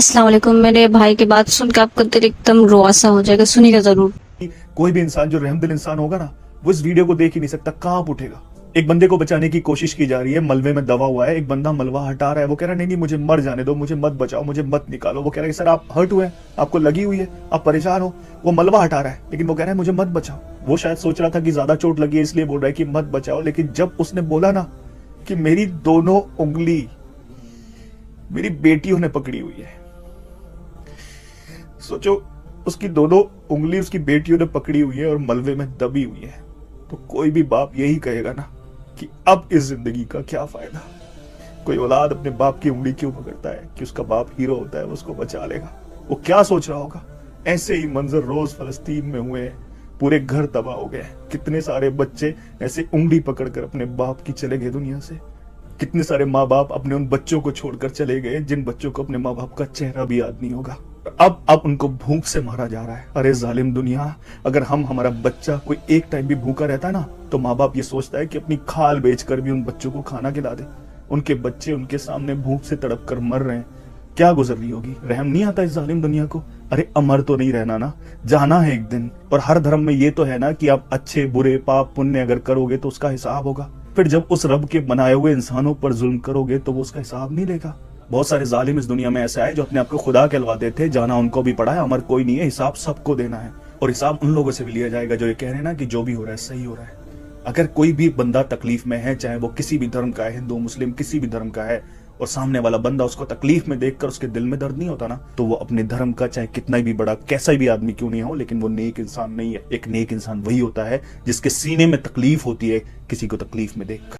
अस्सलाम वालेकुम। मेरे भाई की बात सुन के आपका दिल एकदम रुआसा हो जाएगा, सुनिएगा जरूर। कोई भी इंसान जो रहमदिल इंसान होगा ना, वो इस वीडियो को देख ही नहीं सकता, कहां उठेगा। एक बंदे को बचाने की कोशिश की जा रही है, मलबे में दबा हुआ है, एक बंदा मलबा हटा रहा है, वो कह रहा है नहीं नहीं मुझे मर जाने दो, मुझे मत बचाओ, मुझे मत निकालो। वो कह रहा है सर आप हर्ट हुए हैं, आपको लगी हुई है, आप परेशान हो। वो मलबा हटा रहा है लेकिन वो कह रहा है मुझे मत बचाओ। वो शायद सोच रहा था कि ज्यादा चोट लगी है इसलिए बोल रहा है कि मत बचाओ, लेकिन जब उसने बोला ना कि मेरी दोनों उंगली मेरी बेटियों ने पकड़ी हुई है, सोचो उसकी दोनों उंगली उसकी बेटियों ने पकड़ी हुई है और मलबे में दबी हुई है, तो कोई भी बाप यही कहेगा ना कि अब इस जिंदगी का क्या फायदा। कोई औलाद अपने बाप की उंगली क्यों पकड़ता है कि उसका बाप हीरो होता है, वो उसको बचा लेगा। वो क्या सोच रहा होगा। ऐसे ही मंजर रोज फलस्तीन में हुए हैं, पूरे घर तबाह हो गए। कितने सारे बच्चे ऐसे उंगली पकड़कर अपने बाप की चले गए दुनिया से। कितने सारे माँ बाप अपने उन बच्चों को छोड़कर चले गए जिन बच्चों को अपने माँ बाप का चेहरा भी याद नहीं होगा। अब उनको भूख से मारा जा रहा है। अरे जालिम दुनिया, अगर हमारा बच्चा कोई एक टाइम भी भूखा रहता है ना, तो माँ बाप ये सोचता है कि अपनी खाल बेचकर भी उन बच्चों को खाना खिला दे। उनके बच्चे उनके सामने भूख से तड़प कर मर रहे हैं, क्या गुजर रही होगी। रहम नहीं आता इस जालिम दुनिया को। अरे अमर तो नहीं रहना ना, जाना है एक दिन। और हर धर्म में ये तो है ना कि आप अच्छे बुरे पाप पुण्य अगर करोगे तो उसका हिसाब होगा। फिर जब उस रब के बनाए हुए इंसानों पर जुल्म करोगे तो वो उसका हिसाब नहीं लेगा। बहुत सारे जालिम इस दुनिया में ऐसा है जो अपने आप को खुदा कहलवाते थे, जाना उनको भी पड़ा है, अमर कोई नहीं है, हिसाब सबको देना है। और हिसाब उन लोगों से भी लिया जाएगा जो ये कह रहे हैं ना कि जो भी हो रहा है सही हो रहा है। अगर कोई भी बंदा तकलीफ में है, चाहे वो किसी भी धर्म का है, हिंदू मुस्लिम किसी भी धर्म का है, और सामने वाला बंदा उसको तकलीफ में देखकर उसके दिल में दर्द नहीं होता ना, तो वो अपने धर्म का चाहे कितना भी बड़ा कैसा भी आदमी क्यों नहीं हो, लेकिन वो नेक इंसान नहीं है। एक नेक इंसान वही होता है जिसके सीने में तकलीफ होती है किसी को तकलीफ में देखकर।